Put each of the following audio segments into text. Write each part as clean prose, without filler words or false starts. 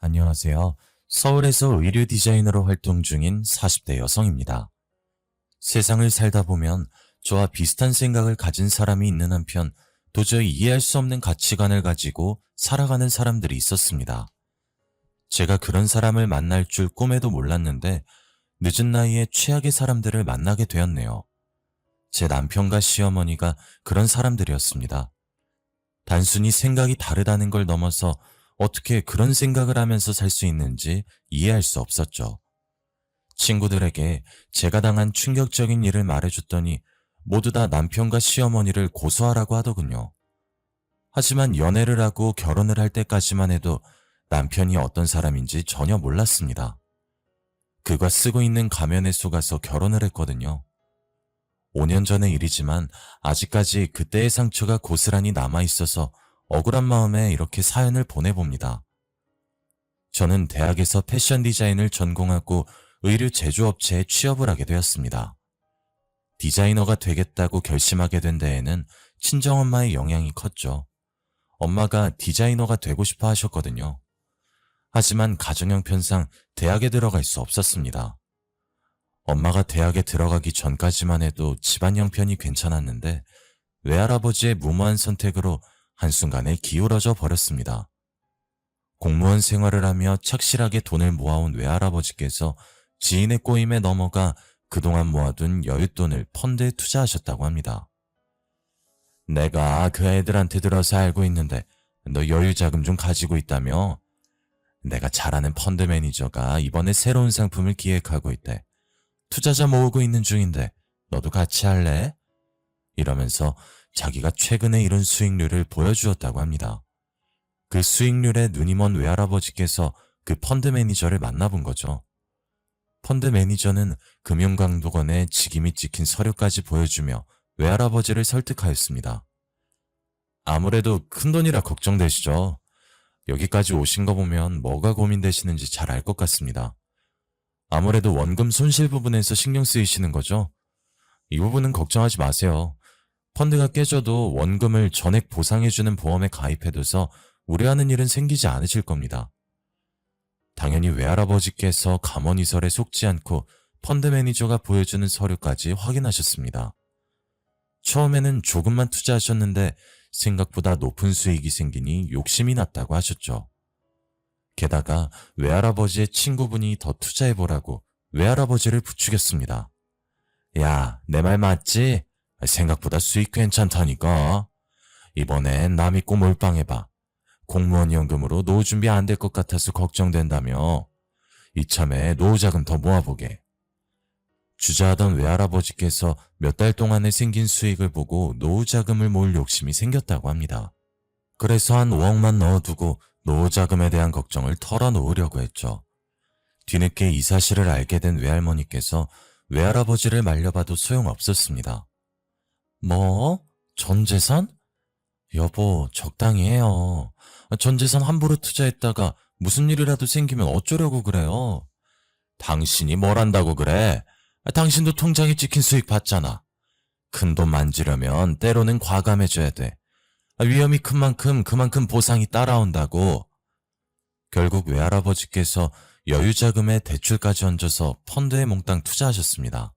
안녕하세요. 서울에서 의류 디자이너로 활동 중인 40대 여성입니다. 세상을 살다 보면 저와 비슷한 생각을 가진 사람이 있는 한편 도저히 이해할 수 없는 가치관을 가지고 살아가는 사람들이 있었습니다. 제가 그런 사람을 만날 줄 꿈에도 몰랐는데 늦은 나이에 최악의 사람들을 만나게 되었네요. 제 남편과 시어머니가 그런 사람들이었습니다. 단순히 생각이 다르다는 걸 넘어서 어떻게 그런 생각을 하면서 살 수 있는지 이해할 수 없었죠. 친구들에게 제가 당한 충격적인 일을 말해줬더니 모두 다 남편과 시어머니를 고소하라고 하더군요. 하지만 연애를 하고 결혼을 할 때까지만 해도 남편이 어떤 사람인지 전혀 몰랐습니다. 그가 쓰고 있는 가면에 속아서 결혼을 했거든요. 5년 전의 일이지만 아직까지 그때의 상처가 고스란히 남아있어서 억울한 마음에 이렇게 사연을 보내봅니다. 저는 대학에서 패션 디자인을 전공하고 의류 제조업체에 취업을 하게 되었습니다. 디자이너가 되겠다고 결심하게 된 데에는 친정엄마의 영향이 컸죠. 엄마가 디자이너가 되고 싶어 하셨거든요. 하지만 가정 형편상 대학에 들어갈 수 없었습니다. 엄마가 대학에 들어가기 전까지만 해도 집안 형편이 괜찮았는데 외할아버지의 무모한 선택으로 한순간에 기울어져 버렸습니다. 공무원 생활을 하며 착실하게 돈을 모아온 외할아버지께서 지인의 꼬임에 넘어가 그동안 모아둔 여윳돈을 펀드에 투자하셨다고 합니다. 내가 그 애들한테 들어서 알고 있는데 너 여유자금 좀 가지고 있다며? 내가 잘 아는 펀드 매니저가 이번에 새로운 상품을 기획하고 있대. 투자자 모으고 있는 중인데 너도 같이 할래? 이러면서 자기가 최근에 이룬 수익률을 보여주었다고 합니다. 그 수익률에 눈이 먼 외할아버지께서 그 펀드 매니저를 만나본 거죠. 펀드 매니저는 금융감독원에 직임이 찍힌 서류까지 보여주며 외할아버지를 설득하였습니다. 아무래도 큰돈이라 걱정되시죠? 여기까지 오신 거 보면 뭐가 고민되시는지 잘 알 것 같습니다. 아무래도 원금 손실 부분에서 신경 쓰이시는 거죠? 이 부분은 걱정하지 마세요. 펀드가 깨져도 원금을 전액 보상해주는 보험에 가입해둬서 우려하는 일은 생기지 않으실 겁니다. 당연히 외할아버지께서 감언이설에 속지 않고 펀드 매니저가 보여주는 서류까지 확인하셨습니다. 처음에는 조금만 투자하셨는데 생각보다 높은 수익이 생기니 욕심이 났다고 하셨죠. 게다가 외할아버지의 친구분이 더 투자해보라고 외할아버지를 부추겼습니다. 야, 내 말 맞지? 생각보다 수익 괜찮다니까. 이번엔 나 믿고 몰빵해봐. 공무원 연금으로 노후 준비 안 될 것 같아서 걱정된다며. 이참에 노후자금 더 모아보게. 주저하던 외할아버지께서 몇 달 동안에 생긴 수익을 보고 노후자금을 모을 욕심이 생겼다고 합니다. 그래서 한 5억만 넣어두고 노후자금에 대한 걱정을 털어놓으려고 했죠. 뒤늦게 이 사실을 알게 된 외할머니께서 외할아버지를 말려봐도 소용없었습니다. 뭐? 전재산? 여보, 적당히 해요. 전재산 함부로 투자했다가 무슨 일이라도 생기면 어쩌려고 그래요? 당신이 뭘 한다고 그래? 당신도 통장에 찍힌 수익 받잖아. 큰 돈 만지려면 때로는 과감해져야 돼. 위험이 큰 만큼 그만큼 보상이 따라온다고. 결국 외할아버지께서 여유자금에 대출까지 얹어서 펀드에 몽땅 투자하셨습니다.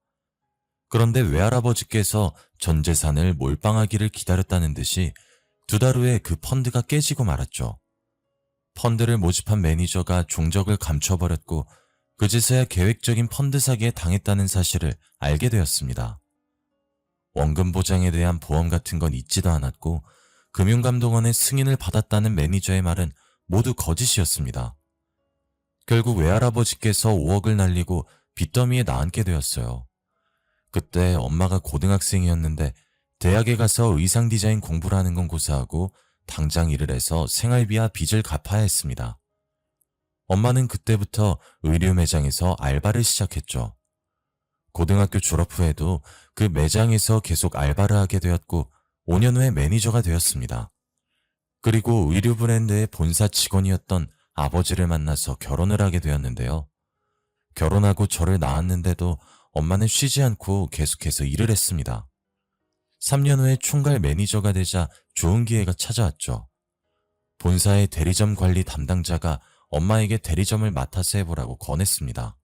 그런데 외할아버지께서 전 재산을 몰빵하기를 기다렸다는 듯이 2달 후에 그 펀드가 깨지고 말았죠. 펀드를 모집한 매니저가 종적을 감춰버렸고 그제서야 계획적인 펀드 사기에 당했다는 사실을 알게 되었습니다. 원금 보장에 대한 보험 같은 건 있지도 않았고 금융감독원의 승인을 받았다는 매니저의 말은 모두 거짓이었습니다. 결국 외할아버지께서 5억을 날리고 빚더미에 나앉게 되었어요. 그때 엄마가 고등학생이었는데 대학에 가서 의상 디자인 공부를 하는 건 고사하고 당장 일을 해서 생활비와 빚을 갚아야 했습니다. 엄마는 그때부터 의류 매장에서 알바를 시작했죠. 고등학교 졸업 후에도 그 매장에서 계속 알바를 하게 되었고 5년 후에 매니저가 되었습니다. 그리고 의류 브랜드의 본사 직원이었던 아버지를 만나서 결혼을 하게 되었는데요. 결혼하고 저를 낳았는데도 엄마는 쉬지 않고 계속해서 일을 했습니다. 3년 후에 총괄 매니저가 되자 좋은 기회가 찾아왔죠. 본사의 대리점 관리 담당자가 엄마에게 대리점을 맡아서 해보라고 권했습니다.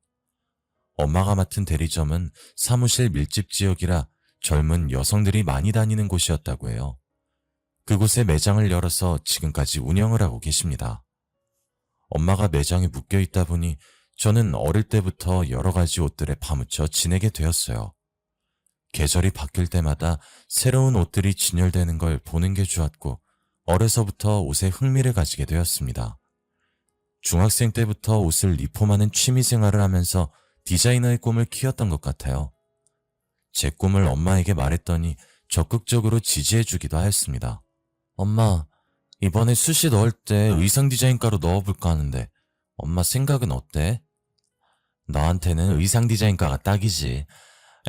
엄마가 맡은 대리점은 사무실 밀집 지역이라 젊은 여성들이 많이 다니는 곳이었다고 해요. 그곳에 매장을 열어서 지금까지 운영을 하고 계십니다. 엄마가 매장에 묶여 있다 보니 저는 어릴 때부터 여러 가지 옷들에 파묻혀 지내게 되었어요. 계절이 바뀔 때마다 새로운 옷들이 진열되는 걸 보는 게 좋았고 어려서부터 옷에 흥미를 가지게 되었습니다. 중학생 때부터 옷을 리폼하는 취미 생활을 하면서 디자이너의 꿈을 키웠던 것 같아요. 제 꿈을 엄마에게 말했더니 적극적으로 지지해주기도 하였습니다. 엄마, 이번에 수시 넣을 때 의상 디자인과로 넣어볼까 하는데 엄마 생각은 어때? 너한테는 의상 디자인과가 딱이지.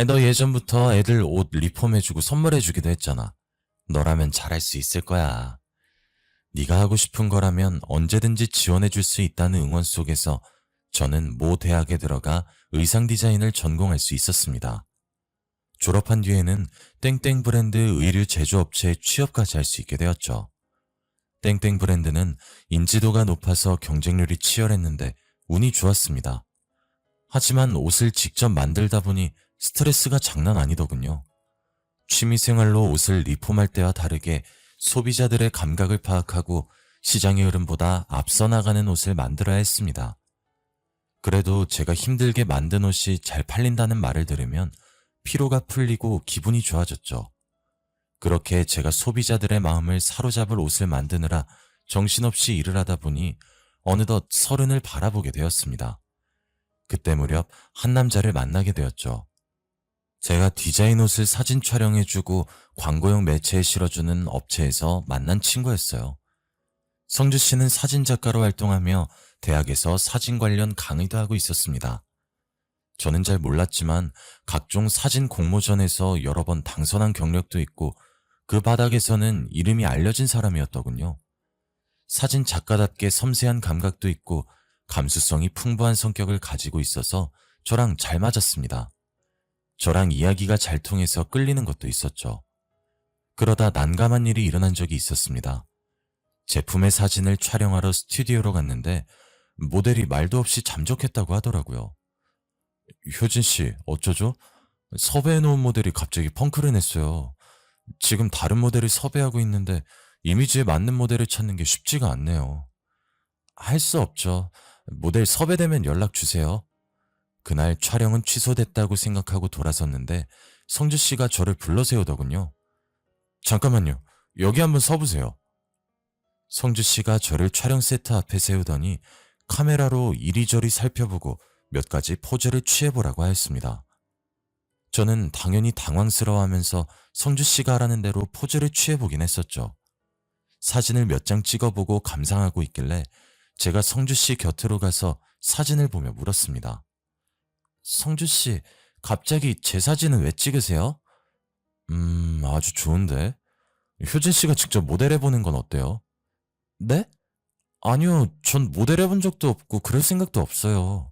너 예전부터 애들 옷 리폼해주고 선물해주기도 했잖아. 너라면 잘할 수 있을 거야. 네가 하고 싶은 거라면 언제든지 지원해줄 수 있다는 응원 속에서 저는 모 대학에 들어가 의상 디자인을 전공할 수 있었습니다. 졸업한 뒤에는 땡땡 브랜드 의류 제조업체에 취업까지 할 수 있게 되었죠. 땡땡 브랜드는 인지도가 높아서 경쟁률이 치열했는데 운이 좋았습니다. 하지만 옷을 직접 만들다 보니 스트레스가 장난 아니더군요. 취미생활로 옷을 리폼할 때와 다르게 소비자들의 감각을 파악하고 시장의 흐름보다 앞서 나가는 옷을 만들어야 했습니다. 그래도 제가 힘들게 만든 옷이 잘 팔린다는 말을 들으면 피로가 풀리고 기분이 좋아졌죠. 그렇게 제가 소비자들의 마음을 사로잡을 옷을 만드느라 정신없이 일을 하다 보니 어느덧 30을 바라보게 되었습니다. 그때 무렵 한 남자를 만나게 되었죠. 제가 디자인 옷을 사진 촬영해주고 광고용 매체에 실어주는 업체에서 만난 친구였어요. 성주 씨는 사진작가로 활동하며 대학에서 사진 관련 강의도 하고 있었습니다. 저는 잘 몰랐지만 각종 사진 공모전에서 여러 번 당선한 경력도 있고 그 바닥에서는 이름이 알려진 사람이었더군요. 사진 작가답게 섬세한 감각도 있고 감수성이 풍부한 성격을 가지고 있어서 저랑 잘 맞았습니다. 저랑 이야기가 잘 통해서 끌리는 것도 있었죠. 그러다 난감한 일이 일어난 적이 있었습니다. 제품의 사진을 촬영하러 스튜디오로 갔는데 모델이 말도 없이 잠적했다고 하더라고요. 효진 씨, 어쩌죠? 섭외해놓은 모델이 갑자기 펑크를 냈어요. 지금 다른 모델을 섭외하고 있는데 이미지에 맞는 모델을 찾는 게 쉽지가 않네요. 할 수 없죠. 모델 섭외되면 연락 주세요. 그날 촬영은 취소됐다고 생각하고 돌아섰는데 성주 씨가 저를 불러 세우더군요. 잠깐만요. 여기 한번 서보세요. 성주 씨가 저를 촬영 세트 앞에 세우더니 카메라로 이리저리 살펴보고 몇 가지 포즈를 취해보라고 하였습니다. 저는 당연히 당황스러워하면서 성주 씨가 하라는 대로 포즈를 취해보긴 했었죠. 사진을 몇 장 찍어보고 감상하고 있길래 제가 성주 씨 곁으로 가서 사진을 보며 물었습니다. 성주 씨, 갑자기 제 사진은 왜 찍으세요? 아주 좋은데. 효진 씨가 직접 모델해보는 건 어때요? 네? 아니요, 전 모델해본 적도 없고 그럴 생각도 없어요.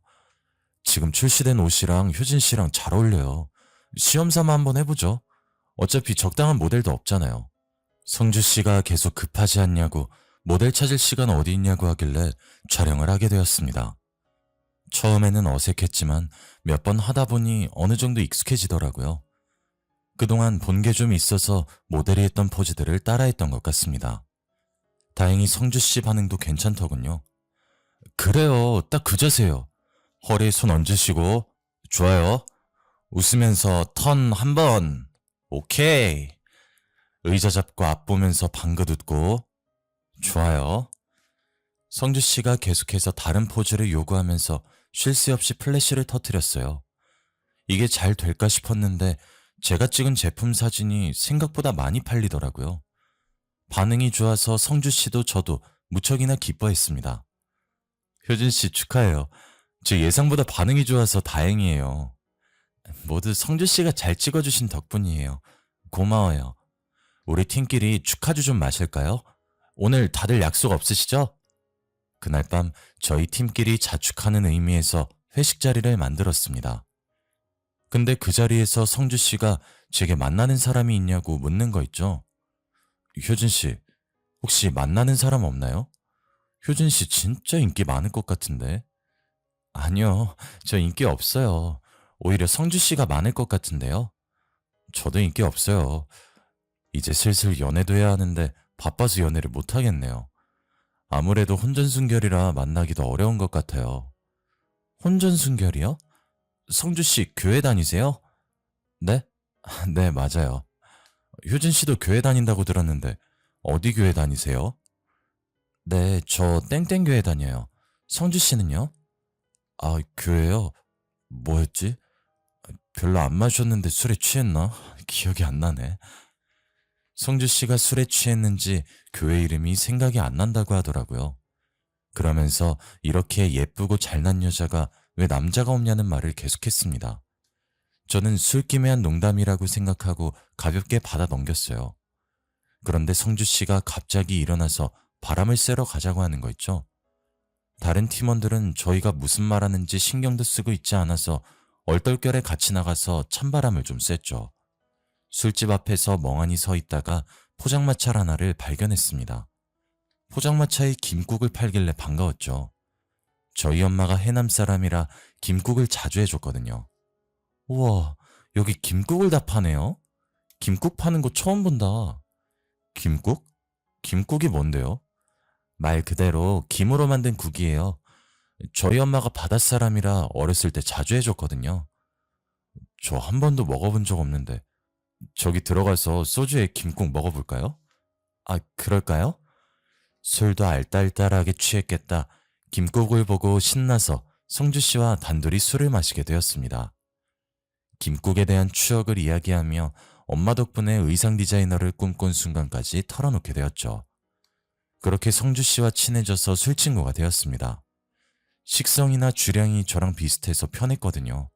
지금 출시된 옷이랑 효진 씨랑 잘 어울려요. 시험 삼아 한번 해보죠. 어차피 적당한 모델도 없잖아요. 성주 씨가 계속 급하지 않냐고 모델 찾을 시간 어디 있냐고 하길래 촬영을 하게 되었습니다. 처음에는 어색했지만 몇 번 하다 보니 어느 정도 익숙해지더라고요. 그동안 본 게 좀 있어서 모델이 했던 포즈들을 따라했던 것 같습니다. 다행히 성주 씨 반응도 괜찮더군요. 그래요, 딱 그 자세요. 허리에 손 얹으시고, 좋아요. 웃으면서 턴 한 번. 오케이. 의자 잡고 앞 보면서 방긋 웃고. 좋아요. 성주 씨가 계속해서 다른 포즈를 요구하면서 쉴 새 없이 플래시를 터뜨렸어요. 이게 잘 될까 싶었는데 제가 찍은 제품 사진이 생각보다 많이 팔리더라고요. 반응이 좋아서 성주 씨도 저도 무척이나 기뻐했습니다. 효진 씨 축하해요. 제 예상보다 반응이 좋아서 다행이에요. 모두 성주 씨가 잘 찍어주신 덕분이에요. 고마워요. 우리 팀끼리 축하주 좀 마실까요? 오늘 다들 약속 없으시죠? 그날 밤 저희 팀끼리 자축하는 의미에서 회식 자리를 만들었습니다. 근데 그 자리에서 성주 씨가 제게 만나는 사람이 있냐고 묻는 거 있죠? 효진 씨, 혹시 만나는 사람 없나요? 효진 씨 진짜 인기 많을 것 같은데. 아니요, 저 인기 없어요. 오히려 성주 씨가 많을 것 같은데요. 저도 인기 없어요. 이제 슬슬 연애도 해야 하는데 바빠서 연애를 못 하겠네요. 아무래도 혼전순결이라 만나기도 어려운 것 같아요. 혼전순결이요? 성주 씨 교회 다니세요? 네? 네, 맞아요. 효진 씨도 교회 다닌다고 들었는데 어디 교회 다니세요? 네, 저 땡땡교회 다녀요. 성주 씨는요? 아, 교회요? 뭐였지? 별로 안 마셨는데 술에 취했나? 기억이 안 나네. 성주 씨가 술에 취했는지 교회 이름이 생각이 안 난다고 하더라고요. 그러면서 이렇게 예쁘고 잘난 여자가 왜 남자가 없냐는 말을 계속했습니다. 저는 술김에 한 농담이라고 생각하고 가볍게 받아 넘겼어요. 그런데 성주 씨가 갑자기 일어나서 바람을 쐬러 가자고 하는 거 있죠? 다른 팀원들은 저희가 무슨 말하는지 신경도 쓰고 있지 않아서 얼떨결에 같이 나가서 찬바람을 좀 쐈죠. 술집 앞에서 멍하니 서 있다가 포장마차 하나를 발견했습니다. 포장마차에 김국을 팔길래 반가웠죠. 저희 엄마가 해남 사람이라 김국을 자주 해줬거든요. 우와, 여기 김국을 다 파네요? 김국 파는 거 처음 본다. 김국? 김국이 뭔데요? 말 그대로 김으로 만든 국이에요. 저희 엄마가 바닷사람이라 어렸을 때 자주 해줬거든요. 저 한 번도 먹어본 적 없는데 저기 들어가서 소주에 김국 먹어볼까요? 아, 그럴까요? 술도 알딸딸하게 취했겠다. 김국을 보고 신나서 성주 씨와 단둘이 술을 마시게 되었습니다. 김국에 대한 추억을 이야기하며 엄마 덕분에 의상 디자이너를 꿈꾼 순간까지 털어놓게 되었죠. 그렇게 성주 씨와 친해져서 술친구가 되었습니다. 식성이나 주량이 저랑 비슷해서 편했거든요.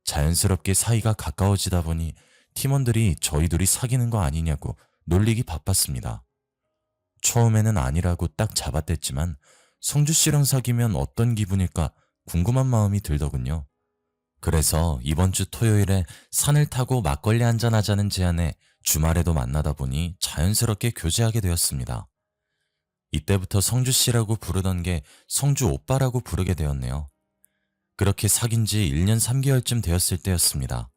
자연스럽게 사이가 가까워지다 보니 팀원들이 저희 둘이 사귀는 거 아니냐고 놀리기 바빴습니다. 처음에는 아니라고 딱 잡아댔지만 성주 씨랑 사귀면 어떤 기분일까 궁금한 마음이 들더군요. 그래서 이번 주 토요일에 산을 타고 막걸리 한잔 하자는 제안에 주말에도 만나다 보니 자연스럽게 교제하게 되었습니다. 이때부터 성주 씨라고 부르던 게 성주 오빠라고 부르게 되었네요. 그렇게 사귄 지 1년 3개월쯤 되었을 때였습니다.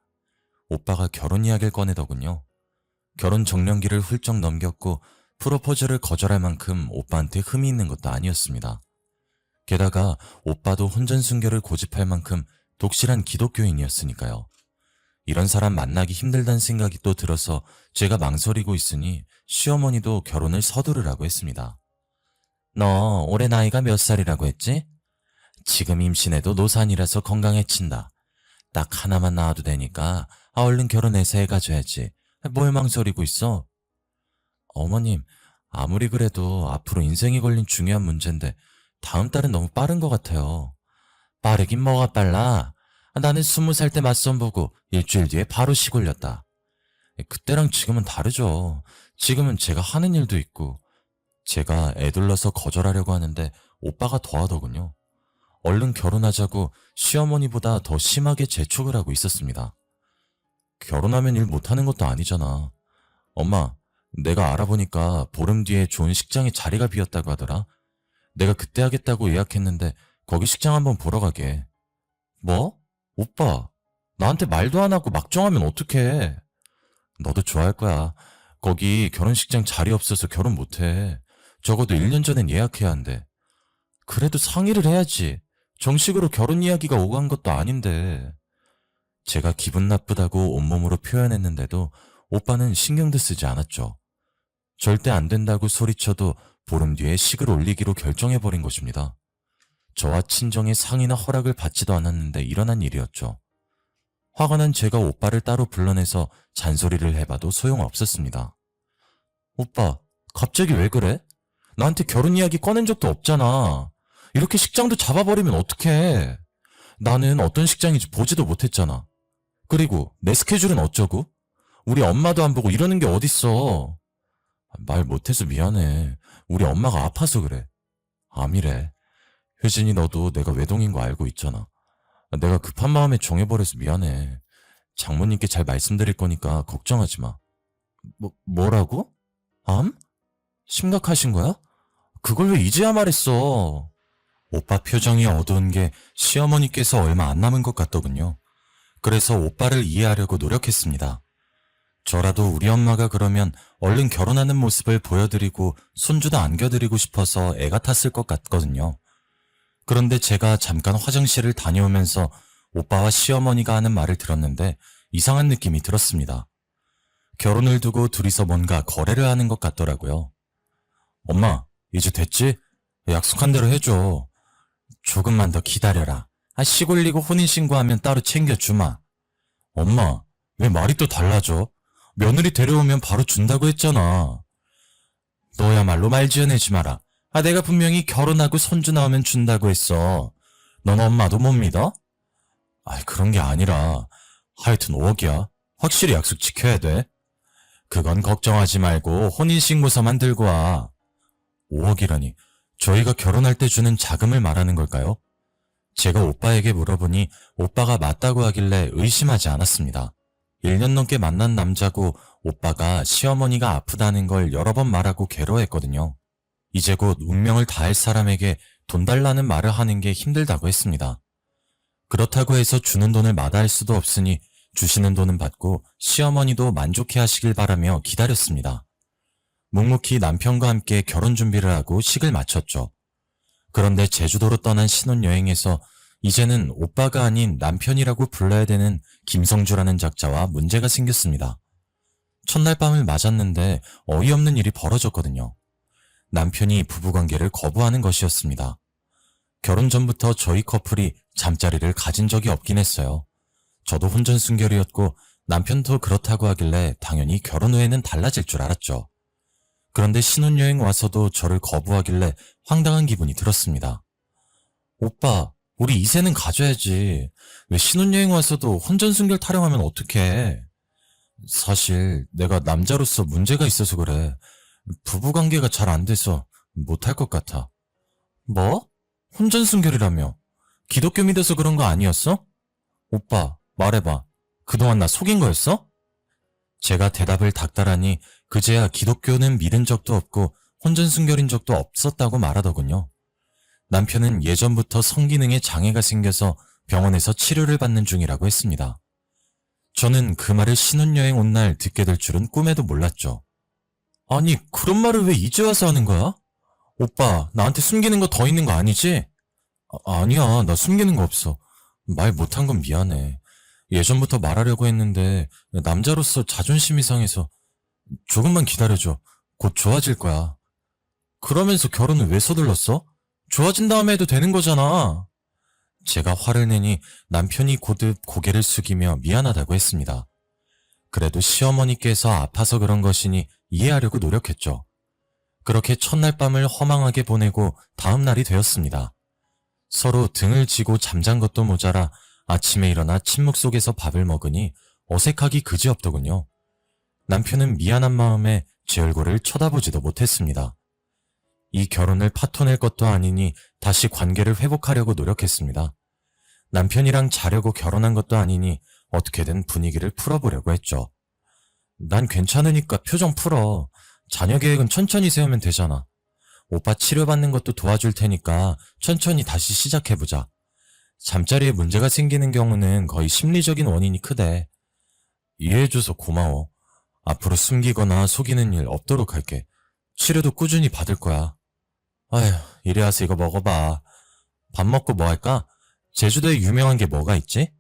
오빠가 결혼 이야기를 꺼내더군요. 결혼 정년기를 훌쩍 넘겼고 프로포즈를 거절할 만큼 오빠한테 흠이 있는 것도 아니었습니다. 게다가 오빠도 혼전순결을 고집할 만큼 독실한 기독교인이었으니까요. 이런 사람 만나기 힘들다는 생각이 또 들어서 제가 망설이고 있으니 시어머니도 결혼을 서두르라고 했습니다. 너 올해 나이가 몇 살이라고 했지? 지금 임신해도 노산이라서 건강해친다. 딱 하나만 낳아도 되니까 얼른 결혼해서 애 가져야지. 뭘 망설이고 있어? 어머님, 아무리 그래도 앞으로 인생이 걸린 중요한 문제인데 다음 달은 너무 빠른 것 같아요. 빠르긴 뭐가 빨라? 나는 20살 때 맞선 보고 일주일 뒤에 바로 시골렸다. 그때랑 지금은 다르죠. 지금은 제가 하는 일도 있고 제가 애둘러서 거절하려고 하는데 오빠가 더 하더군요. 얼른 결혼하자고 시어머니보다 더 심하게 재촉을 하고 있었습니다. 결혼하면 일 못하는 것도 아니잖아. 엄마, 내가 알아보니까 보름 뒤에 좋은 식장에 자리가 비었다고 하더라. 내가 그때 하겠다고 예약했는데 거기 식장 한번 보러 가게. 뭐? 오빠, 나한테 말도 안 하고 막 정하면 어떡해. 너도 좋아할 거야. 거기 결혼식장 자리 없어서 결혼 못해. 적어도 1년 전엔 예약해야 한대. 그래도 상의를 해야지. 정식으로 결혼 이야기가 오고 간 것도 아닌데. 제가 기분 나쁘다고 온몸으로 표현했는데도 오빠는 신경도 쓰지 않았죠. 절대 안 된다고 소리쳐도 보름 뒤에 식을 올리기로 결정해버린 것입니다. 저와 친정의 상의나 허락을 받지도 않았는데 일어난 일이었죠. 화가 난 제가 오빠를 따로 불러내서 잔소리를 해봐도 소용없었습니다. 오빠, 갑자기 왜 그래? 나한테 결혼 이야기 꺼낸 적도 없잖아. 이렇게 식장도 잡아버리면 어떡해. 나는 어떤 식장인지 보지도 못했잖아. 그리고 내 스케줄은 어쩌고? 우리 엄마도 안 보고 이러는 게 어딨어. 말 못해서 미안해. 우리 엄마가 아파서 그래. 암이래. 효진이 너도 내가 외동인 거 알고 있잖아. 내가 급한 마음에 정해버려서 미안해. 장모님께 잘 말씀드릴 거니까 걱정하지 마. 뭐라고? 암? 심각하신 거야? 그걸 왜 이제야 말했어? 오빠 표정이 어두운 게 시어머니께서 얼마 안 남은 것 같더군요. 그래서 오빠를 이해하려고 노력했습니다. 저라도 우리 엄마가 그러면 얼른 결혼하는 모습을 보여드리고 손주도 안겨드리고 싶어서 애가 탔을 것 같거든요. 그런데 제가 잠깐 화장실을 다녀오면서 오빠와 시어머니가 하는 말을 들었는데 이상한 느낌이 들었습니다. 결혼을 두고 둘이서 뭔가 거래를 하는 것 같더라고요. 엄마, 이제 됐지? 약속한 대로 해줘. 조금만 더 기다려라. 시 골리고 혼인신고하면 따로 챙겨주마. 엄마, 왜 말이 또 달라져? 며느리 데려오면 바로 준다고 했잖아. 너야말로 말 지어내지 마라. 내가 분명히 결혼하고 손주 나오면 준다고 했어. 넌 엄마도 못 믿어? 그런 게 아니라 하여튼 5억이야. 확실히 약속 지켜야 돼. 그건 걱정하지 말고 혼인신고서만 들고 와. 5억이라니 저희가 결혼할 때 주는 자금을 말하는 걸까요? 제가 오빠에게 물어보니 오빠가 맞다고 하길래 의심하지 않았습니다. 1년 넘게 만난 남자고 오빠가 시어머니가 아프다는 걸 여러 번 말하고 괴로워했거든요. 이제 곧 운명을 다할 사람에게 돈 달라는 말을 하는 게 힘들다고 했습니다. 그렇다고 해서 주는 돈을 마다할 수도 없으니 주시는 돈은 받고 시어머니도 만족해 하시길 바라며 기다렸습니다. 묵묵히 남편과 함께 결혼 준비를 하고 식을 마쳤죠. 그런데 제주도로 떠난 신혼여행에서 이제는 오빠가 아닌 남편이라고 불러야 되는 김성주라는 작자와 문제가 생겼습니다. 첫날 밤을 맞았는데 어이없는 일이 벌어졌거든요. 남편이 부부관계를 거부하는 것이었습니다. 결혼 전부터 저희 커플이 잠자리를 가진 적이 없긴 했어요. 저도 혼전순결이었고 남편도 그렇다고 하길래 당연히 결혼 후에는 달라질 줄 알았죠. 그런데 신혼여행 와서도 저를 거부하길래 황당한 기분이 들었습니다. 오빠, 우리 이세는 가져야지. 왜 신혼여행 와서도 혼전순결 타령하면 어떡해? 사실 내가 남자로서 문제가 있어서 그래. 부부관계가 잘 안 돼서 못할 것 같아. 뭐? 혼전순결이라며? 기독교 믿어서 그런 거 아니었어? 오빠, 말해봐. 그동안 나 속인 거였어? 제가 대답을 닥달하니 그제야 기독교는 믿은 적도 없고 혼전순결인 적도 없었다고 말하더군요. 남편은 예전부터 성기능에 장애가 생겨서 병원에서 치료를 받는 중이라고 했습니다. 저는 그 말을 신혼여행 온 날 듣게 될 줄은 꿈에도 몰랐죠. 아니, 그런 말을 왜 이제 와서 하는 거야? 오빠, 나한테 숨기는 거 더 있는 거 아니지? 아니야, 나 숨기는 거 없어. 말 못한 건 미안해. 예전부터 말하려고 했는데 남자로서 자존심이 상해서. 조금만 기다려줘. 곧 좋아질 거야. 그러면서 결혼을 왜 서둘렀어? 좋아진 다음에 해도 되는 거잖아. 제가 화를 내니 남편이 고듭 고개를 숙이며 미안하다고 했습니다. 그래도 시어머니께서 아파서 그런 것이니 이해하려고 노력했죠. 그렇게 첫날 밤을 허망하게 보내고 다음 날이 되었습니다. 서로 등을 지고 잠잔 것도 모자라 아침에 일어나 침묵 속에서 밥을 먹으니 어색하기 그지없더군요. 남편은 미안한 마음에 제 얼굴을 쳐다보지도 못했습니다. 이 결혼을 파토낼 것도 아니니 다시 관계를 회복하려고 노력했습니다. 남편이랑 자려고 결혼한 것도 아니니 어떻게든 분위기를 풀어보려고 했죠. 난 괜찮으니까 표정 풀어. 자녀 계획은 천천히 세우면 되잖아. 오빠 치료받는 것도 도와줄 테니까 천천히 다시 시작해보자. 잠자리에 문제가 생기는 경우는 거의 심리적인 원인이 크대. 이해해줘서 고마워. 앞으로 숨기거나 속이는 일 없도록 할게. 치료도 꾸준히 받을 거야. 아휴, 이리 와서 이거 먹어봐. 밥 먹고 뭐 할까? 제주도에 유명한 게 뭐가 있지?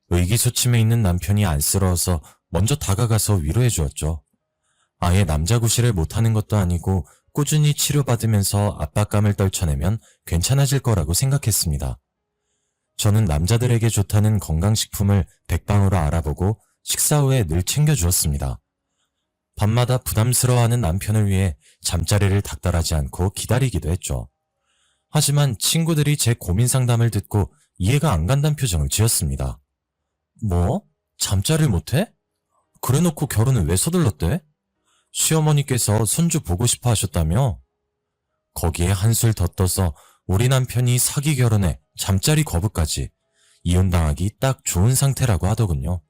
의기소침해 있는 남편이 안쓰러워서 먼저 다가가서 위로해 주었죠. 아예 남자구실을 못하는 것도 아니고 꾸준히 치료받으면서 압박감을 떨쳐내면 괜찮아질 거라고 생각했습니다. 저는 남자들에게 좋다는 건강식품을 백방으로 알아보고 식사 후에 늘 챙겨주었습니다. 밤마다 부담스러워하는 남편을 위해 잠자리를 닥달하지 않고 기다리기도 했죠. 하지만 친구들이 제 고민 상담을 듣고 이해가 안 간다는 표정을 지었습니다. 뭐? 잠자리를 못해? 그래놓고 결혼을 왜 서둘렀대? 시어머니께서 손주 보고 싶어 하셨다며? 거기에 한술 더 떠서 우리 남편이 사기 결혼에 잠자리 거부까지 이혼당하기 딱 좋은 상태라고 하더군요.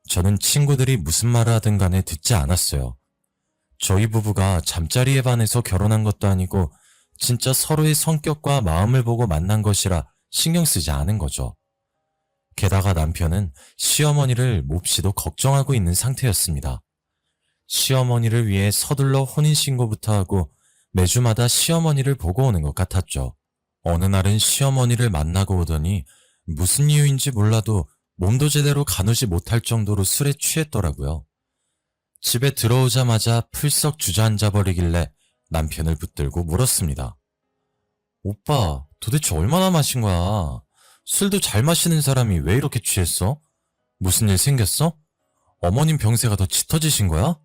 저는 친구들이 무슨 말을 하든 간에 듣지 않았어요. 저희 부부가 잠자리에 반해서 결혼한 것도 아니고 진짜 서로의 성격과 마음을 보고 만난 것이라 신경 쓰지 않은 거죠. 게다가 남편은 시어머니를 몹시도 걱정하고 있는 상태였습니다. 시어머니를 위해 서둘러 혼인신고부터 하고 매주마다 시어머니를 보고 오는 것 같았죠. 어느 날은 시어머니를 만나고 오더니 무슨 이유인지 몰라도 몸도 제대로 가누지 못할 정도로 술에 취했더라고요. 집에 들어오자마자 풀썩 주저앉아 버리길래 남편을 붙들고 물었습니다. 오빠, 도대체 얼마나 마신 거야? 술도 잘 마시는 사람이 왜 이렇게 취했어? 무슨 일 생겼어? 어머님 병세가 더 짙어지신 거야?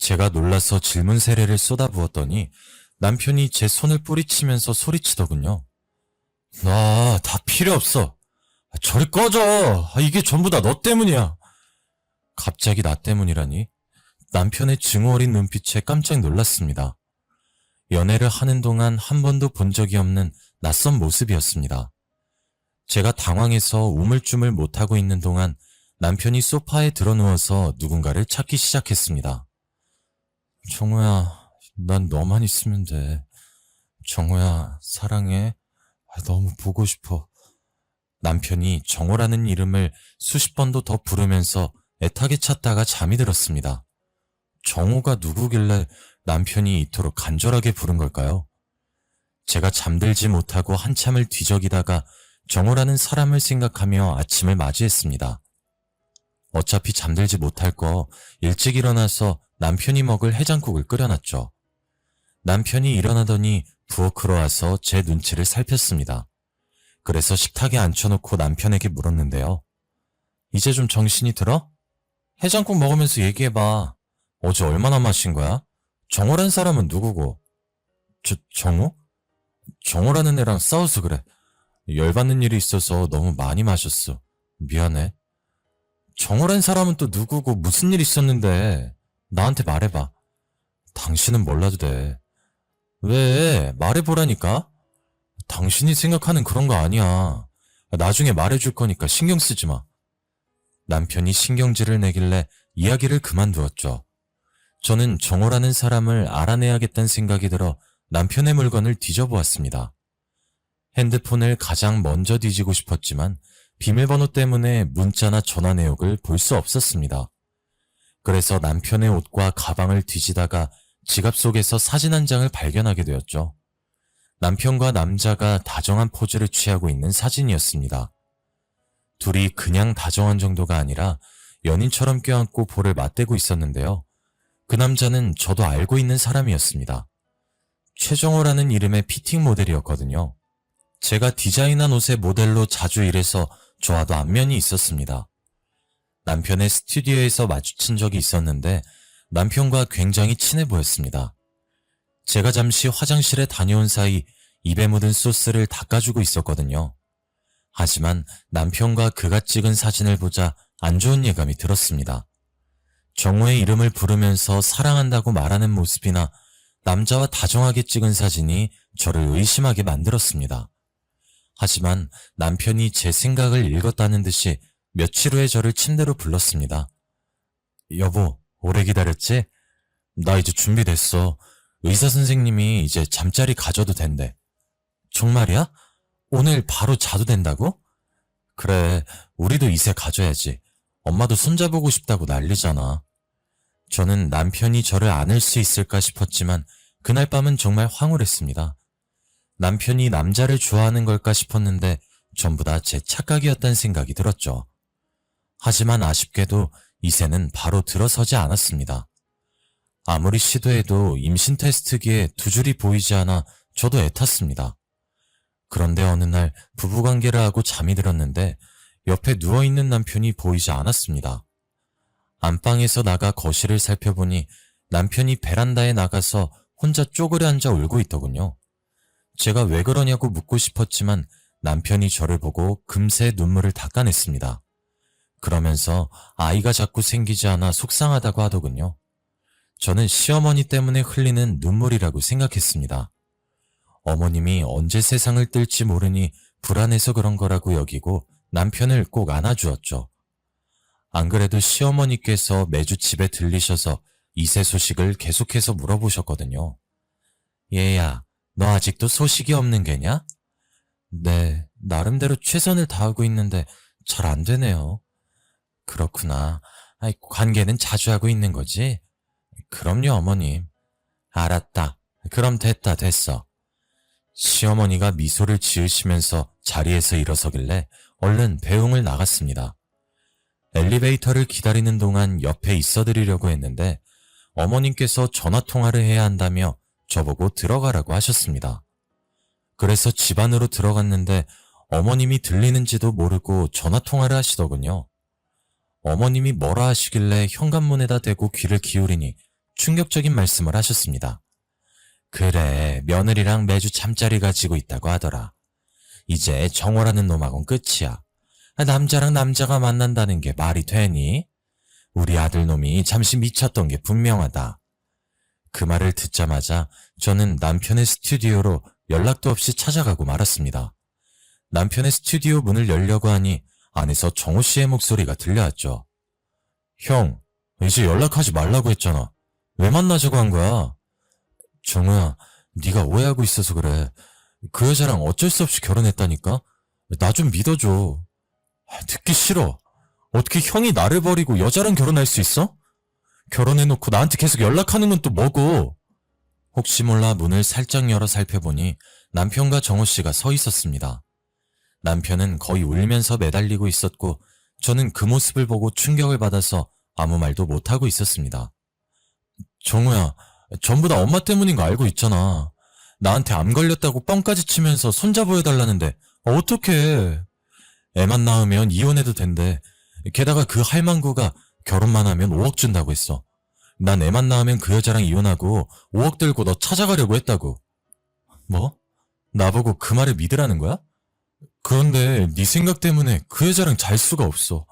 제가 놀라서 질문 세례를 쏟아부었더니 남편이 제 손을 뿌리치면서 소리치더군요. 나 다 필요 없어. 저리 꺼져. 이게 전부 다 너 때문이야. 갑자기 나 때문이라니? 남편의 증오 어린 눈빛에 깜짝 놀랐습니다. 연애를 하는 동안 한 번도 본 적이 없는 낯선 모습이었습니다. 제가 당황해서 우물쭈물 못하고 있는 동안 남편이 소파에 드러누워서 누군가를 찾기 시작했습니다. 정우야, 난 너만 있으면 돼. 정우야, 사랑해. 너무 보고 싶어. 남편이 정우라는 이름을 수십 번도 더 부르면서 애타게 찾다가 잠이 들었습니다. 정우가 누구길래 남편이 이토록 간절하게 부른 걸까요? 제가 잠들지 못하고 한참을 뒤적이다가 정우라는 사람을 생각하며 아침을 맞이했습니다. 어차피 잠들지 못할 거 일찍 일어나서 남편이 먹을 해장국을 끓여놨죠. 남편이 일어나더니 부엌으로 와서 제 눈치를 살폈습니다. 그래서 식탁에 앉혀놓고 남편에게 물었는데요. 이제 좀 정신이 들어? 해장국 먹으면서 얘기해봐. 어제 얼마나 마신 거야? 정호란 사람은 누구고? 정호? 정호라는 애랑 싸워서 그래. 열받는 일이 있어서 너무 많이 마셨어. 미안해. 정호란 사람은 또 누구고 무슨 일 있었는데? 나한테 말해봐. 당신은 몰라도 돼. 왜? 말해보라니까? 당신이 생각하는 그런 거 아니야. 나중에 말해줄 거니까 신경 쓰지 마. 남편이 신경질을 내길래 이야기를 그만두었죠. 저는 정호라는 사람을 알아내야겠다는 생각이 들어 남편의 물건을 뒤져보았습니다. 핸드폰을 가장 먼저 뒤지고 싶었지만 비밀번호 때문에 문자나 전화 내역을 볼 수 없었습니다. 그래서 남편의 옷과 가방을 뒤지다가 지갑 속에서 사진 한 장을 발견하게 되었죠. 남편과 남자가 다정한 포즈를 취하고 있는 사진이었습니다. 둘이 그냥 다정한 정도가 아니라 연인처럼 껴안고 볼을 맞대고 있었는데요. 그 남자는 저도 알고 있는 사람이었습니다. 최정호라는 이름의 피팅 모델이었거든요. 제가 디자인한 옷의 모델로 자주 일해서 좋아도 안면이 있었습니다. 남편의 스튜디오에서 마주친 적이 있었는데 남편과 굉장히 친해 보였습니다. 제가 잠시 화장실에 다녀온 사이 입에 묻은 소스를 닦아주고 있었거든요. 하지만 남편과 그가 찍은 사진을 보자 안 좋은 예감이 들었습니다. 정호의 이름을 부르면서 사랑한다고 말하는 모습이나 남자와 다정하게 찍은 사진이 저를 의심하게 만들었습니다. 하지만 남편이 제 생각을 읽었다는 듯이 며칠 후에 저를 침대로 불렀습니다. 여보, 오래 기다렸지? 나 이제 준비됐어. 의사 선생님이 이제 잠자리 가져도 된대. 정말이야? 오늘 바로 자도 된다고? 그래, 우리도 이세 가져야지. 엄마도 손잡고 싶다고 난리잖아. 저는 남편이 저를 안을 수 있을까 싶었지만 그날 밤은 정말 황홀했습니다. 남편이 남자를 좋아하는 걸까 싶었는데 전부 다 제 착각이었다는 생각이 들었죠. 하지만 아쉽게도 이세는 바로 들어서지 않았습니다. 아무리 시도해도 임신 테스트기에 두 줄이 보이지 않아 저도 애탔습니다. 그런데 어느 날 부부관계를 하고 잠이 들었는데 옆에 누워있는 남편이 보이지 않았습니다. 안방에서 나가 거실을 살펴보니 남편이 베란다에 나가서 혼자 쪼그려 앉아 울고 있더군요. 제가 왜 그러냐고 묻고 싶었지만 남편이 저를 보고 금세 눈물을 닦아냈습니다. 그러면서 아이가 자꾸 생기지 않아 속상하다고 하더군요. 저는 시어머니 때문에 흘리는 눈물이라고 생각했습니다. 어머님이 언제 세상을 뜰지 모르니 불안해서 그런 거라고 여기고 남편을 꼭 안아주었죠. 안 그래도 시어머니께서 매주 집에 들리셔서 이세 소식을 계속해서 물어보셨거든요. 얘야, 너 아직도 소식이 없는 게냐? 네, 나름대로 최선을 다하고 있는데 잘 안 되네요. 그렇구나. 아이, 관계는 자주 하고 있는 거지? 그럼요, 어머님. 알았다. 그럼 됐어. 시어머니가 미소를 지으시면서 자리에서 일어서길래 얼른 배웅을 나갔습니다. 엘리베이터를 기다리는 동안 옆에 있어드리려고 했는데 어머님께서 전화통화를 해야 한다며 저보고 들어가라고 하셨습니다. 그래서 집 안으로 들어갔는데 어머님이 들리는지도 모르고 전화통화를 하시더군요. 어머님이 뭐라 하시길래 현관문에다 대고 귀를 기울이니 충격적인 말씀을 하셨습니다. 그래, 며느리랑 매주 잠자리 가지고 있다고 하더라. 이제 정호라는 놈하고는 끝이야. 남자랑 남자가 만난다는 게 말이 되니? 우리 아들놈이 잠시 미쳤던 게 분명하다. 그 말을 듣자마자 저는 남편의 스튜디오로 연락도 없이 찾아가고 말았습니다. 남편의 스튜디오 문을 열려고 하니 안에서 정호 씨의 목소리가 들려왔죠. 형, 이제 연락하지 말라고 했잖아. 왜 만나자고 한 거야? 정우야, 네가 오해하고 있어서 그래. 그 여자랑 어쩔 수 없이 결혼했다니까? 나 좀 믿어줘. 듣기 싫어. 어떻게 형이 나를 버리고 여자랑 결혼할 수 있어? 결혼해놓고 나한테 계속 연락하는 건 또 뭐고? 혹시 몰라 문을 살짝 열어 살펴보니 남편과 정호 씨가 서 있었습니다. 남편은 거의 울면서 매달리고 있었고 저는 그 모습을 보고 충격을 받아서 아무 말도 못하고 있었습니다. 정우야, 전부 다 엄마 때문인 거 알고 있잖아. 나한테 암 걸렸다고 뻥까지 치면서 손자 보여달라는데 어떡해. 애만 낳으면 이혼해도 된대. 게다가 그 할망구가 결혼만 하면 5억 준다고 했어. 난 애만 낳으면 그 여자랑 이혼하고 5억 들고 너 찾아가려고 했다고. 뭐? 나보고 그 말을 믿으라는 거야? 그런데 네 생각 때문에 그 여자랑 잘 수가 없어.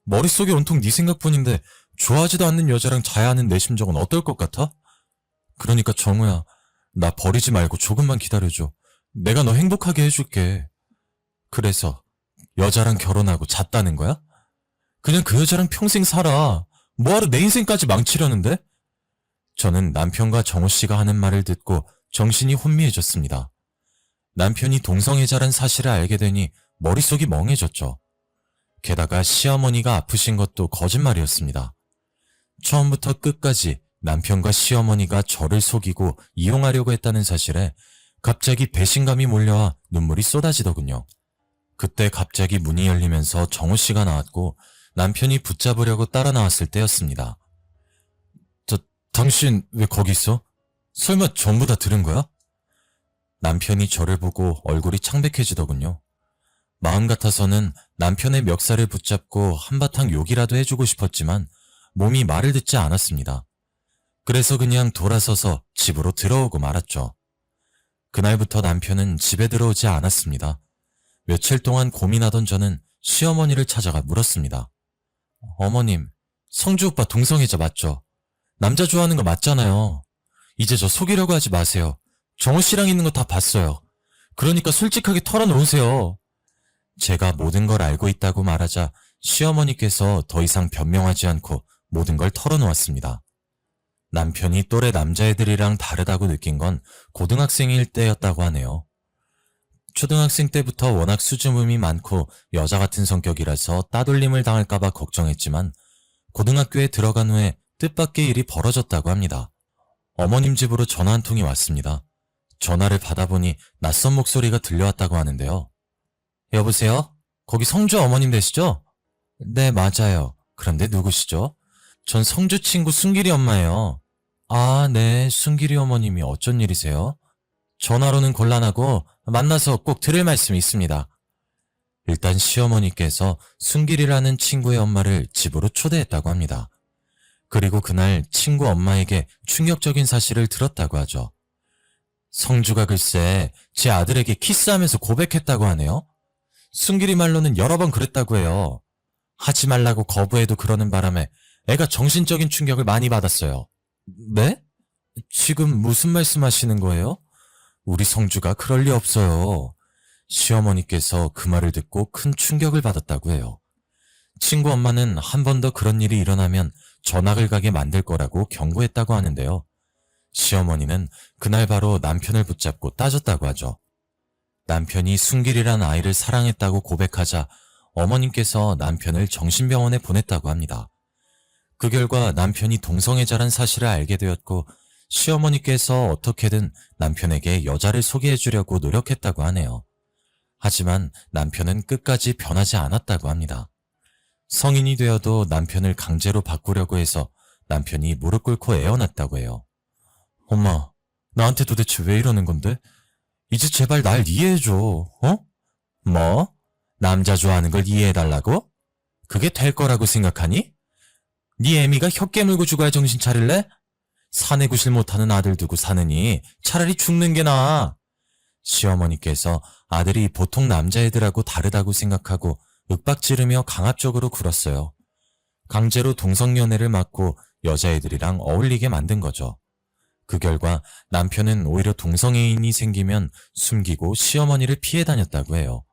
머릿속에 온통 네 생각뿐인데 좋아하지도 않는 여자랑 자야 하는 내 심정은 어떨 것 같아? 그러니까 정우야, 나 버리지 말고 조금만 기다려줘. 내가 너 행복하게 해줄게. 그래서 여자랑 결혼하고 잤다는 거야? 그냥 그 여자랑 평생 살아. 뭐하러 내 인생까지 망치려는데? 저는 남편과 정호 씨가 하는 말을 듣고 정신이 혼미해졌습니다. 남편이 동성애자란 사실을 알게 되니 머릿속이 멍해졌죠. 게다가 시어머니가 아프신 것도 거짓말이었습니다. 처음부터 끝까지 남편과 시어머니가 저를 속이고 이용하려고 했다는 사실에 갑자기 배신감이 몰려와 눈물이 쏟아지더군요. 그때 갑자기 문이 열리면서 정호 씨가 나왔고 남편이 붙잡으려고 따라 나왔을 때였습니다. 당신 왜 거기 있어? 설마 전부 다 들은 거야? 남편이 저를 보고 얼굴이 창백해지더군요. 마음 같아서는 남편의 멱살을 붙잡고 한바탕 욕이라도 해주고 싶었지만 몸이 말을 듣지 않았습니다. 그래서 그냥 돌아서서 집으로 들어오고 말았죠. 그날부터 남편은 집에 들어오지 않았습니다. 며칠 동안 고민하던 저는 시어머니를 찾아가 물었습니다. 어머님, 성주 오빠 동성애자 맞죠? 남자 좋아하는 거 맞잖아요. 이제 저 속이려고 하지 마세요. 정호 씨랑 있는 거 다 봤어요. 그러니까 솔직하게 털어놓으세요. 제가 모든 걸 알고 있다고 말하자 시어머니께서 더 이상 변명하지 않고 모든 걸 털어놓았습니다. 남편이 또래 남자애들이랑 다르다고 느낀 건 고등학생일 때였다고 하네요. 초등학생 때부터 워낙 수줍음이 많고 여자 같은 성격이라서 따돌림을 당할까봐 걱정했지만 고등학교에 들어간 후에 뜻밖의 일이 벌어졌다고 합니다. 어머님 집으로 전화 한 통이 왔습니다. 전화를 받아보니 낯선 목소리가 들려왔다고 하는데요. 여보세요? 거기 성주 어머님 되시죠? 네, 맞아요. 그런데 누구시죠? 전 성주 친구 순길이 엄마예요. 아, 네, 순길이 어머님이 어쩐 일이세요? 전화로는 곤란하고 만나서 꼭 드릴 말씀이 있습니다. 일단 시어머니께서 순길이라는 친구의 엄마를 집으로 초대했다고 합니다. 그리고 그날 친구 엄마에게 충격적인 사실을 들었다고 하죠. 성주가 글쎄 제 아들에게 키스하면서 고백했다고 하네요. 순길이 말로는 여러 번 그랬다고 해요. 하지 말라고 거부해도 그러는 바람에 애가 정신적인 충격을 많이 받았어요. 네? 지금 무슨 말씀하시는 거예요? 우리 성주가 그럴 리 없어요. 시어머니께서 그 말을 듣고 큰 충격을 받았다고 해요. 친구 엄마는 한 번 더 그런 일이 일어나면 전학을 가게 만들 거라고 경고했다고 하는데요. 시어머니는 그날 바로 남편을 붙잡고 따졌다고 하죠. 남편이 순길이란 아이를 사랑했다고 고백하자 어머님께서 남편을 정신병원에 보냈다고 합니다. 그 결과 남편이 동성애자란 사실을 알게 되었고 시어머니께서 어떻게든 남편에게 여자를 소개해주려고 노력했다고 하네요. 하지만 남편은 끝까지 변하지 않았다고 합니다. 성인이 되어도 남편을 강제로 바꾸려고 해서 남편이 무릎 꿇고 애원했다고 해요. 엄마, 나한테 도대체 왜 이러는 건데? 이제 제발 날 이해해줘, 어? 뭐? 남자 좋아하는 걸 이해해달라고? 그게 될 거라고 생각하니? 네 애미가 혀 깨물고 죽어야 정신 차릴래? 사내 구실 못하는 아들 두고 사느니 차라리 죽는 게 나아. 시어머니께서 아들이 보통 남자애들하고 다르다고 생각하고 윽박지르며 강압적으로 굴었어요. 강제로 동성연애를 막고 여자애들이랑 어울리게 만든 거죠. 그 결과 남편은 오히려 동성애인이 생기면 숨기고 시어머니를 피해 다녔다고 해요.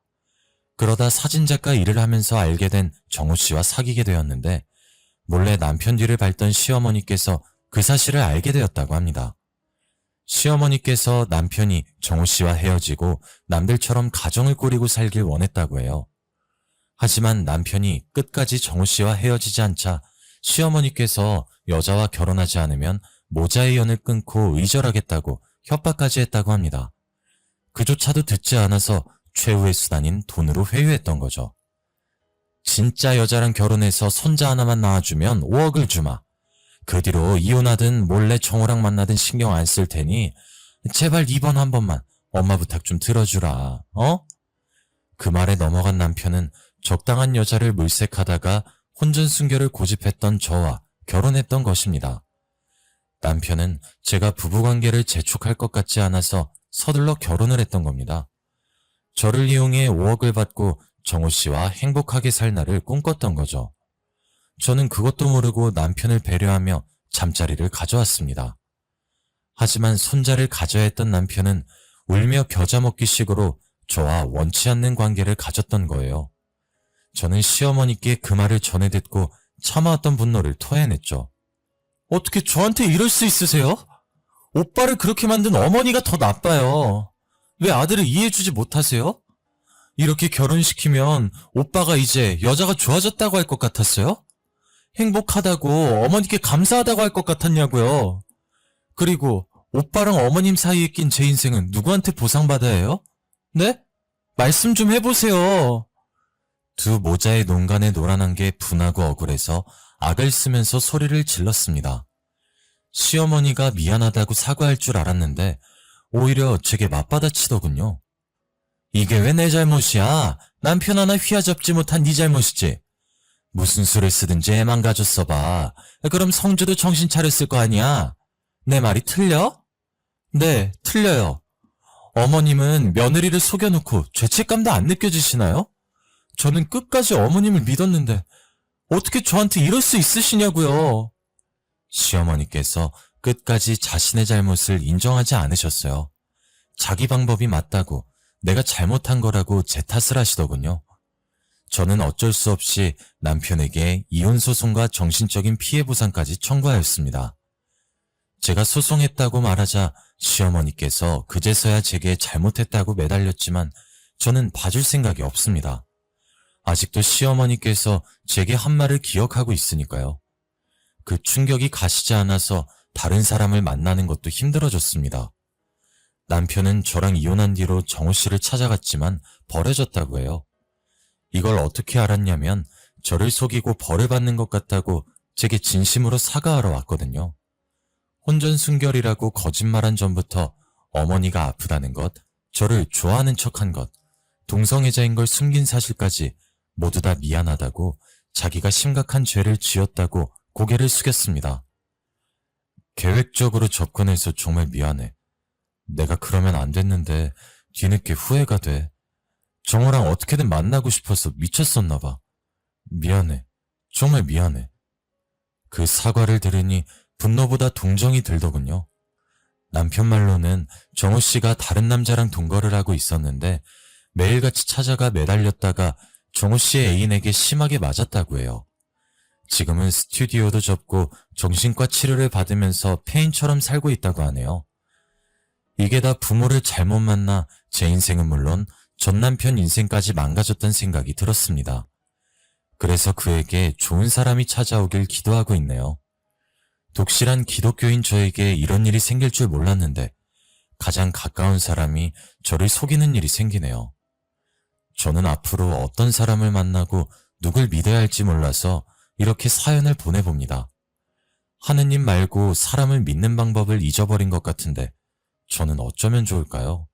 그러다 사진작가 일을 하면서 알게 된 정호 씨와 사귀게 되었는데 몰래 남편 뒤를 밟던 시어머니께서 그 사실을 알게 되었다고 합니다. 시어머니께서 남편이 정호 씨와 헤어지고 남들처럼 가정을 꾸리고 살길 원했다고 해요. 하지만 남편이 끝까지 정호 씨와 헤어지지 않자 시어머니께서 여자와 결혼하지 않으면 모자의 연을 끊고 의절하겠다고 협박까지 했다고 합니다. 그조차도 듣지 않아서 최후의 수단인 돈으로 회유했던 거죠. 진짜 여자랑 결혼해서 손자 하나만 낳아주면 5억을 주마. 그 뒤로 이혼하든 몰래 정호랑 만나든 신경 안 쓸 테니 제발 이번 한 번만 엄마 부탁 좀 들어주라. 어? 그 말에 넘어간 남편은 적당한 여자를 물색하다가 혼전순결을 고집했던 저와 결혼했던 것입니다. 남편은 제가 부부관계를 재촉할 것 같지 않아서 서둘러 결혼을 했던 겁니다. 저를 이용해 5억을 받고 정호 씨와 행복하게 살 날을 꿈꿨던 거죠. 저는 그것도 모르고 남편을 배려하며 잠자리를 가져왔습니다. 하지만 손자를 가져야 했던 남편은 울며 겨자 먹기 식으로 저와 원치 않는 관계를 가졌던 거예요. 저는 시어머니께 그 말을 전해 듣고 참아왔던 분노를 토해냈죠. 어떻게 저한테 이럴 수 있으세요? 오빠를 그렇게 만든 어머니가 더 나빠요. 왜 아들을 이해해주지 못하세요? 이렇게 결혼시키면 오빠가 이제 여자가 좋아졌다고 할 것 같았어요? 행복하다고 어머니께 감사하다고 할 것 같았냐고요. 그리고 오빠랑 어머님 사이에 낀 제 인생은 누구한테 보상받아야 해요? 네? 말씀 좀 해보세요. 두 모자의 농간에 놀아난 게 분하고 억울해서 악을 쓰면서 소리를 질렀습니다. 시어머니가 미안하다고 사과할 줄 알았는데 오히려 제게 맞받아치더군요. 이게 왜 내 잘못이야? 남편 하나 휘어잡지 못한 네 잘못이지. 무슨 수를 쓰든지 애만 가졌어 봐. 그럼 성주도 정신 차렸을 거 아니야? 내 말이 틀려? 네, 틀려요. 어머님은 며느리를 속여놓고 죄책감도 안 느껴지시나요? 저는 끝까지 어머님을 믿었는데 어떻게 저한테 이럴 수 있으시냐고요. 시어머니께서 끝까지 자신의 잘못을 인정하지 않으셨어요. 자기 방법이 맞다고 내가 잘못한 거라고 제 탓을 하시더군요. 저는 어쩔 수 없이 남편에게 이혼소송과 정신적인 피해 보상까지 청구하였습니다. 제가 소송했다고 말하자 시어머니께서 그제서야 제게 잘못했다고 매달렸지만 저는 봐줄 생각이 없습니다. 아직도 시어머니께서 제게 한 말을 기억하고 있으니까요. 그 충격이 가시지 않아서 다른 사람을 만나는 것도 힘들어졌습니다. 남편은 저랑 이혼한 뒤로 정호 씨를 찾아갔지만 버려졌다고 해요. 이걸 어떻게 알았냐면 저를 속이고 벌을 받는 것 같다고 제게 진심으로 사과하러 왔거든요. 혼전순결이라고 거짓말한 전부터 어머니가 아프다는 것, 저를 좋아하는 척한 것, 동성애자인 걸 숨긴 사실까지 모두 다 미안하다고 자기가 심각한 죄를 지었다고 고개를 숙였습니다. 계획적으로 접근해서 정말 미안해. 내가 그러면 안 됐는데 뒤늦게 후회가 돼. 정호랑 어떻게든 만나고 싶어서 미쳤었나 봐. 미안해. 정말 미안해. 그 사과를 들으니 분노보다 동정이 들더군요. 남편 말로는 정호 씨가 다른 남자랑 동거를 하고 있었는데 매일같이 찾아가 매달렸다가 정호 씨의 애인에게 심하게 맞았다고 해요. 지금은 스튜디오도 접고 정신과 치료를 받으면서 폐인처럼 살고 있다고 하네요. 이게 다 부모를 잘못 만나 제 인생은 물론 전 남편 인생까지 망가졌던 생각이 들었습니다. 그래서 그에게 좋은 사람이 찾아오길 기도하고 있네요. 독실한 기독교인 저에게 이런 일이 생길 줄 몰랐는데 가장 가까운 사람이 저를 속이는 일이 생기네요. 저는 앞으로 어떤 사람을 만나고 누굴 믿어야 할지 몰라서 이렇게 사연을 보내봅니다. 하느님 말고 사람을 믿는 방법을 잊어버린 것 같은데 저는 어쩌면 좋을까요?